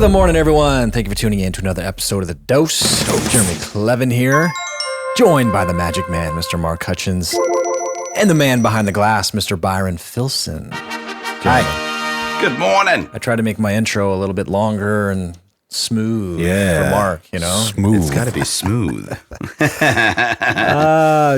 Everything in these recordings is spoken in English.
of the morning, everyone. Thank you for tuning in to another episode of The Dose. Jereme Kleven here, joined by the magic man, Mr. Mark Hutchins, and the man behind the glass, Mr. Byron Filson. Hi. Good morning. I tried to make my intro a little bit longer and smooth for Mark, you know? Smooth. It's got to be smooth.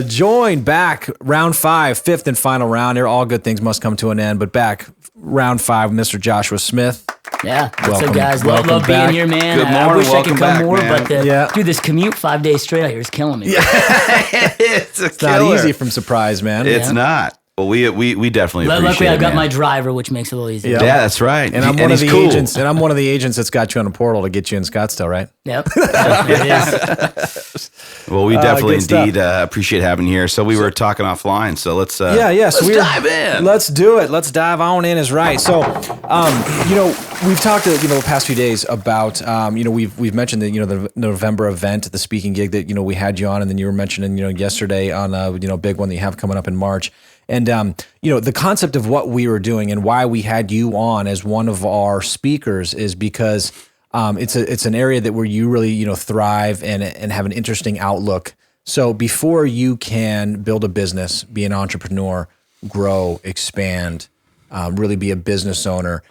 Joined back, round 5, fifth and final round here. All good things must come to an end, but back, round 5, Mr. Joshua Smith. Yeah, what's up, guys? Love being back. here, man. Good morning, I wish I could come back, more, man. but dude, this commute 5 days straight out here is killing me. It's Not easy from surprise, man. It's not. Well, we definitely appreciate Luckily, it, I've got man. my driver, which makes it a little easier. Yeah, that's right. And I'm one of the cool. agents. And I'm one of the agents that's got you on a portal to get you in Scottsdale, right? Yep. It is. Well, we definitely good stuff. indeed appreciate having you here. So we were talking offline. So let's So let's dive in. Let's do it. Let's dive on in is right. So, we've talked, the past few days about, we've mentioned that, the November event, the speaking gig that, we had you on, and then you were mentioning, yesterday on a big one that you have coming up in March. And, the concept of what we were doing and why we had you on as one of our speakers is because it's an area that where you really, thrive and have an interesting outlook. So before you can build a business, be an entrepreneur, grow, expand, really be a business owner,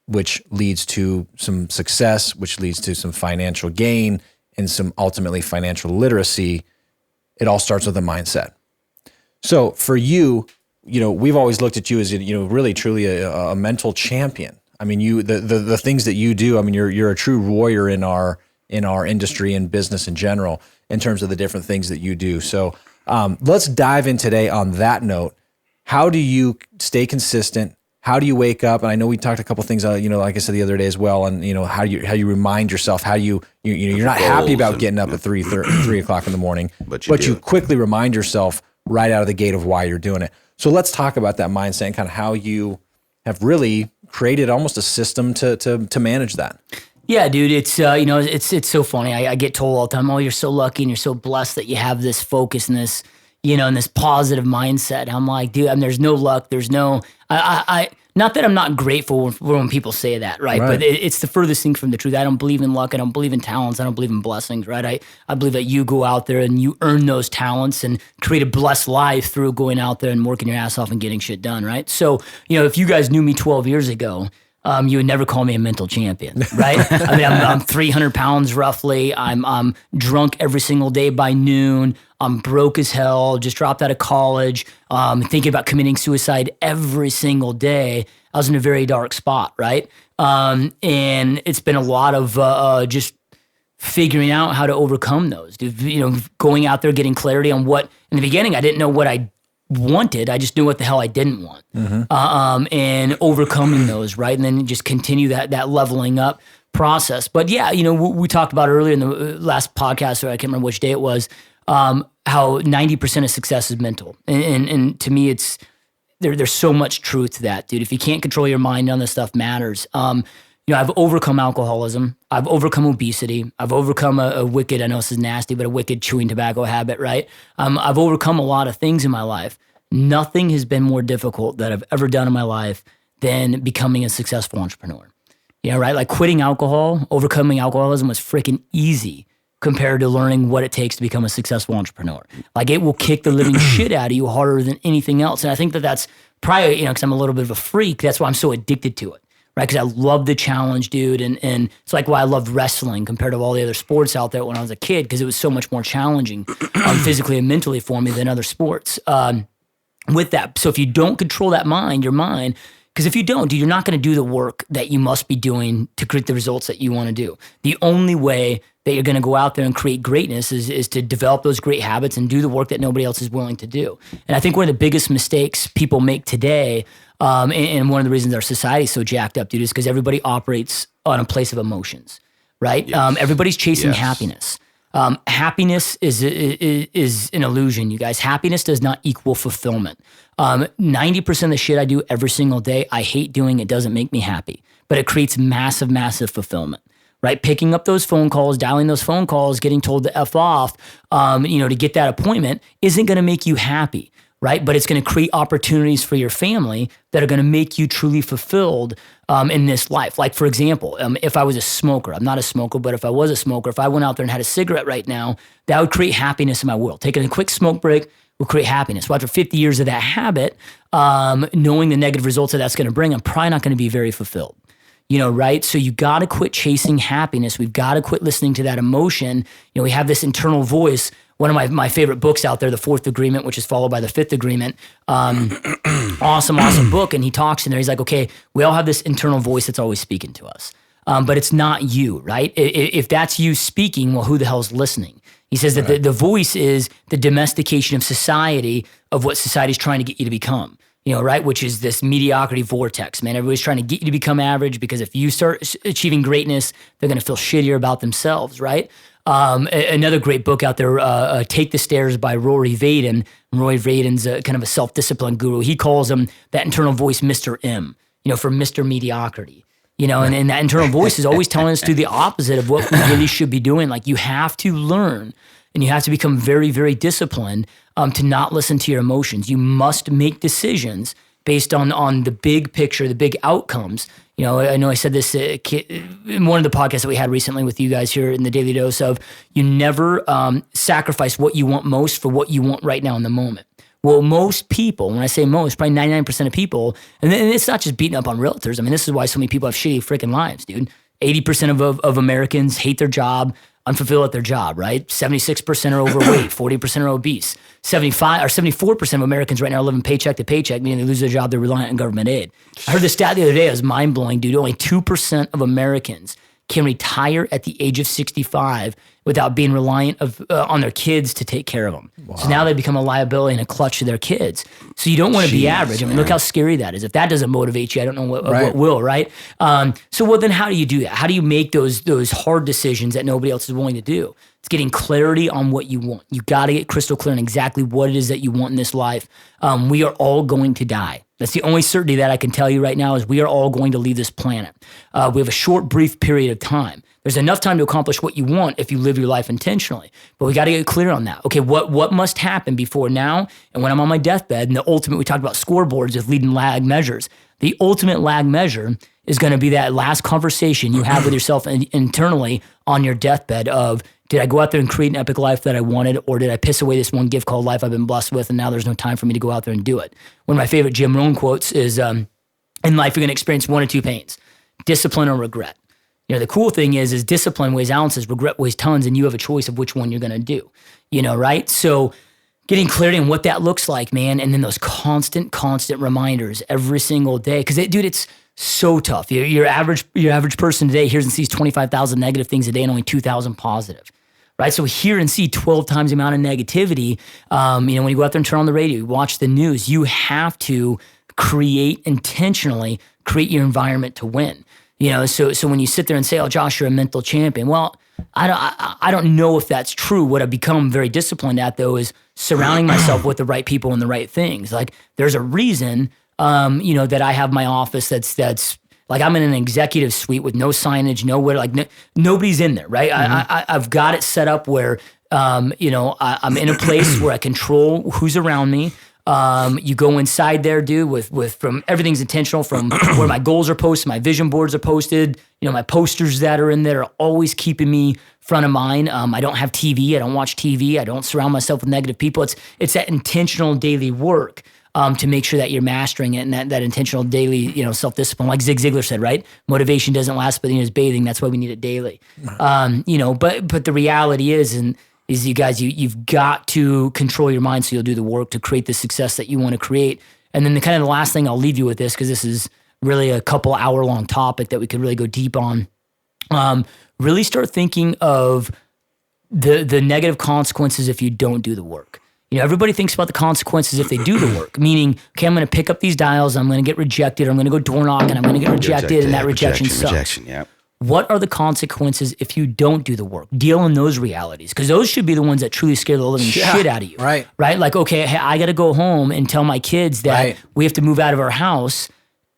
which leads to some success, which leads to some financial gain and some ultimately financial literacy, it all starts with a mindset. So for you, we've always looked at you as, really truly a mental champion. I mean, the things that you do, I mean, you're a true warrior in our industry and business in general in terms of the different things that you do. So let's dive in today on that note. How do you stay consistent? How do you wake up? And I know we talked a couple things, like I said the other day as well, and how you remind yourself how you're not happy about getting up at 3 o'clock in the morning, but you quickly remind yourself right out of the gate of why you're doing it. So let's talk about that mindset and kind of how you have really created almost a system to manage that. Yeah, dude, it's it's so funny. I get told all the time, "Oh, you're so lucky and you're so blessed that you have this focus and this, and this positive mindset." I'm like, dude, there's no luck. There's no, I not that I'm not grateful when people say that, right? But it's the furthest thing from the truth. I don't believe in luck. I don't believe in talents. I don't believe in blessings, right? I believe that you go out there and you earn those talents and create a blessed life through going out there and working your ass off and getting shit done, right? So, if you guys knew me 12 years ago, you would never call me a mental champion, right? I mean, I'm 300 pounds roughly. I'm drunk every single day by noon. I'm broke as hell, just dropped out of college, thinking about committing suicide every single day. I was in a very dark spot, right? And it's been a lot of just figuring out how to overcome those. Going out there, getting clarity on what, in the beginning, I didn't know what I wanted. I just knew what the hell I didn't want. And overcoming those, right? And then just continue that leveling up process. But yeah, we talked about earlier in the last podcast, or I can't remember which day it was, how 90% of success is mental. And to me, there's so much truth to that, dude. If you can't control your mind, none of this stuff matters. I've overcome alcoholism. I've overcome obesity. I've overcome a wicked, I know this is nasty, but a wicked chewing tobacco habit, right? I've overcome a lot of things in my life. Nothing has been more difficult that I've ever done in my life than becoming a successful entrepreneur. Right? Like quitting alcohol, overcoming alcoholism was freaking easy compared to learning what it takes to become a successful entrepreneur. Like it will kick the living shit out of you harder than anything else. And I think that's probably, because I'm a little bit of a freak, that's why I'm so addicted to it, right? Because I love the challenge, dude. And it's like why I loved wrestling compared to all the other sports out there when I was a kid, because it was so much more challenging physically and mentally for me than other sports. With that, so if you don't control that your mind, because if you don't, dude, you're not going to do the work that you must be doing to create the results that you want to do. The only way that you're going to go out there and create greatness is to develop those great habits and do the work that nobody else is willing to do. And I think one of the biggest mistakes people make today, and one of the reasons our society is so jacked up, dude, is because everybody operates on a place of emotions, right? Yes. Everybody's chasing happiness. Happiness is an illusion, you guys. Happiness does not equal fulfillment. 90% of the shit I do every single day, I hate doing. It doesn't make me happy, but it creates massive, massive fulfillment, right? Picking up those phone calls, dialing those phone calls, getting told to F off, to get that appointment isn't going to make you happy, right? But it's going to create opportunities for your family that are going to make you truly fulfilled in this life. Like, for example, if I was a smoker, I'm not a smoker, but if I was a smoker, if I went out there and had a cigarette right now, that would create happiness in my world. Taking a quick smoke break will create happiness. Well, after 50 years of that habit, knowing the negative results that that's going to bring, I'm probably not going to be very fulfilled. Right? So you got to quit chasing happiness. We've got to quit listening to that emotion. We have this internal voice. One of my favorite books out there, The Fourth Agreement, which is followed by The Fifth Agreement. Awesome book. And he talks in there. He's like, okay, we all have this internal voice that's always speaking to us. But it's not you, right? If that's you speaking, well, who the hell's listening? He says that the voice is the domestication of society, of what society's trying to get you to become. Right? Which is this mediocrity vortex, man. Everybody's trying to get you to become average, because if you start achieving greatness, they're going to feel shittier about themselves, right? Another great book out there, Take the Stairs by Rory Vaden. Rory Vaden's kind of a self-discipline guru. He calls him that internal voice Mr. M, for Mr. Mediocrity. And that internal voice is always telling us to do the opposite of what we really should be doing. Like, you have to learn and you have to become very, very disciplined to not listen to your emotions. You must make decisions based on the big picture, the big outcomes. I know I said this in one of the podcasts that we had recently with you guys here in the Daily Dose of, you never sacrifice what you want most for what you want right now in the moment. Well, most people, when I say most, probably 99% of people, and it's not just beating up on realtors. I mean, this is why so many people have shitty freaking lives, dude. 80% of Americans hate their job, unfulfilled at their job, right? 76% are overweight, 40% are obese. 74% of Americans right now are living paycheck to paycheck, meaning they lose their job, they're reliant on government aid. I heard the stat the other day, it was mind-blowing, dude. Only 2% of Americans can retire at the age of 65 without being reliant on their kids to take care of them. Wow. So now they become a liability and a clutch to their kids. So you don't want to be average. I mean, look how scary that is. If that doesn't motivate you, I don't know what will, right? So then how do you do that? How do you make those hard decisions that nobody else is willing to do? It's getting clarity on what you want. You got to get crystal clear on exactly what it is that you want in this life. We are all going to die. That's the only certainty that I can tell you right now, is we are all going to leave this planet. We have a short, brief period of time. There's enough time to accomplish what you want if you live your life intentionally. But we got to get clear on that. Okay, what must happen before now and when I'm on my deathbed? And the ultimate, we talked about scoreboards with lead and lag measures. The ultimate lag measure is going to be that last conversation you have with yourself internally on your deathbed of, did I go out there and create an epic life that I wanted, or did I piss away this one gift called life I've been blessed with, and now there's no time for me to go out there and do it? One of my favorite Jim Rohn quotes is, in life you're going to experience one of two pains, discipline or regret. The cool thing is discipline weighs ounces, regret weighs tons, and you have a choice of which one you're going to do, right? So getting clarity on what that looks like, man, and then those constant reminders every single day. Because, dude, it's so tough. Your average person today hears and sees 25,000 negative things a day and only 2,000 positive, right? So hear and see 12 times the amount of negativity. When you go out there and turn on the radio, you watch the news, you have to intentionally create your environment to win. So when you sit there and say, "Oh, Josh, you're a mental champion," well, I don't know if that's true. What I've become very disciplined at, though, is surrounding myself with the right people and the right things. Like, there's a reason, that I have my office that's like, I'm in an executive suite with no signage, nobody's in there, right? Mm-hmm. I've got it set up where, I'm in a place where I control who's around me. You go inside there, dude, with from everything's intentional, from where my goals are posted, my vision boards are posted, my posters that are in there are always keeping me front of mind. I don't have TV. I don't watch TV. I don't surround myself with negative people. It's that intentional daily work to make sure that you're mastering it, and that intentional daily, self-discipline. Like Zig Ziglar said, right? Motivation doesn't last, but it's bathing. That's why we need it daily. But the reality is you guys, you've got to control your mind so you'll do the work to create the success that you want to create. And then the last thing I'll leave you with this, because this is really a couple hour long topic that we could really go deep on. Really start thinking of the negative consequences if you don't do the work. Everybody thinks about the consequences if they do the work, meaning, okay, I'm going to pick up these dials, I'm going to get rejected, or I'm going to go door knocking, I'm going to get rejected, and that rejection sucks. Rejection, yeah. What are the consequences if you don't do the work? Deal in those realities, because those should be the ones that truly scare the living shit out of you. Right. Like, okay, hey, I got to go home and tell my kids that we have to move out of our house.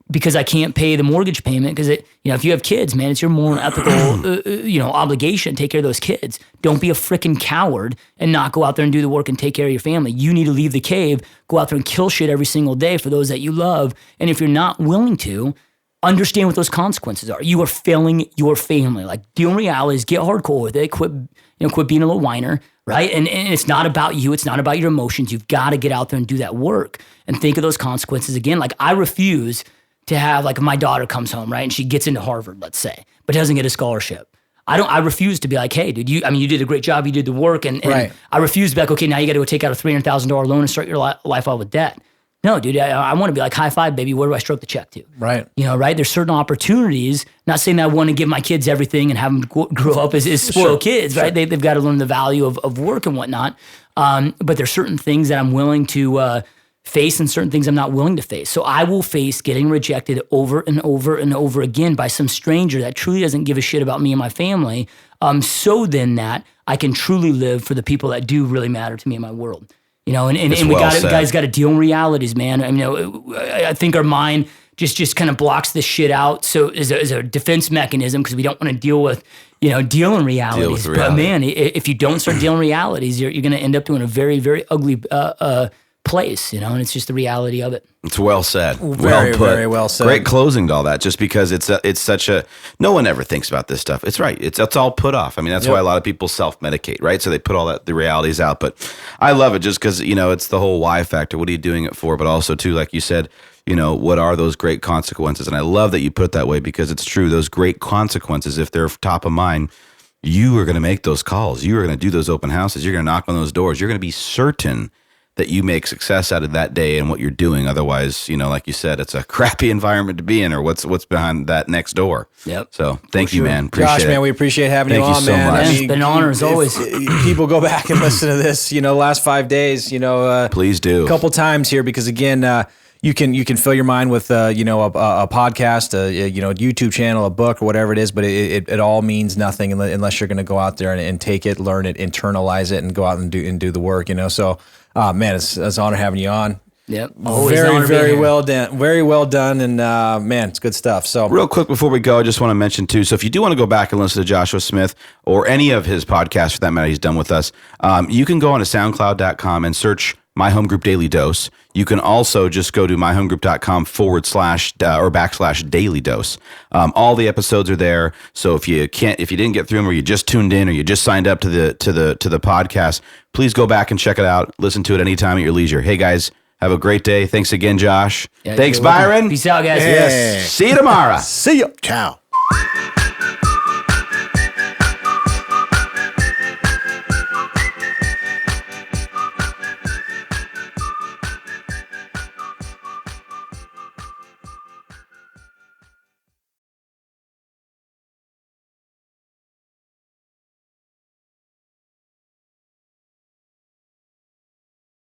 because I can't pay the mortgage payment. Because if you have kids, man, it's your moral and ethical, obligation to take care of those kids. Don't be a freaking coward and not go out there and do the work and take care of your family. You need to leave the cave, go out there and kill shit every single day for those that you love. And if you're not willing to, understand what those consequences are. You are failing your family. Like, deal in realities, get hardcore with it, quit being a little whiner, right? And it's not about you. It's not about your emotions. You've got to get out there and do that work and think of those consequences again. Like, I refuse to have, like, if my daughter comes home, right, and she gets into Harvard, let's say, but doesn't get a scholarship. I refuse to be like, hey, dude, you did a great job. You did the work. And right. I refuse to be like, okay, now you got to go take out a $300,000 loan and start your life out with debt. No, dude, I want to be like, high five, baby. Where do I stroke the check to? Right. Right? There's certain opportunities, not saying that I want to give my kids everything and have them grow up as spoiled kids, right? They've got to learn the value of work and whatnot. But there's certain things that I'm willing to face and certain things I'm not willing to face. So I will face getting rejected over and over and over again by some stranger that truly doesn't give a shit about me and my family. So then that I can truly live for the people that do really matter to me in my world. And we guys got to deal in realities, man. I think our mind just kind of blocks this shit out. So as a defense mechanism, because we don't want to deal with, deal in realities. But man, if you don't start dealing realities, you're going to end up doing a very, very ugly place, and it's just the reality of it. It's well said. Very, well put. very well said. Great closing to all that, just because it's such a, no one ever thinks about this stuff. It's right. It's all put off. I mean, that's why a lot of people self-medicate, right? So they put all the realities out. But I love it just because, it's the whole why factor. What are you doing it for? But also too, like you said, what are those great consequences? And I love that you put it that way, because it's true. Those great consequences, if they're top of mind, you are going to make those calls. You are going to do those open houses. You're going to knock on those doors. You're going to be certain that you make success out of that day and what you're doing. Otherwise, like you said, it's a crappy environment to be in, or what's behind that next door. Yep. So thank you, man. Appreciate Josh, it. man, we appreciate having Thank you you on, so man. much. It's been an honor as always. People go back and listen to this, last 5 days, Please do. a couple times here, because again, you can fill your mind with a podcast, a YouTube channel, a book, or whatever it is, but it all means nothing unless you're going to go out there and take it, learn it, internalize it, and go out and do the work. So, man, it's an honor having you on. Yep. Very well done. Very well done. And man, it's good stuff. So real quick before we go, I just want to mention too, so if you do want to go back and listen to Joshua Smith or any of his podcasts for that matter he's done with us, you can go on to soundcloud.com and search My Home Group Daily Dose. You can also just go to myhomegroup.com/daily dose. All the episodes are there. So if you didn't get through them, or you just tuned in, or you just signed up to the podcast, please go back and check it out. Listen to it anytime at your leisure. Hey guys, have a great day. Thanks again, Josh. Yeah, thanks, Byron. Peace out, guys. Yes. See you tomorrow. see ya. Ciao.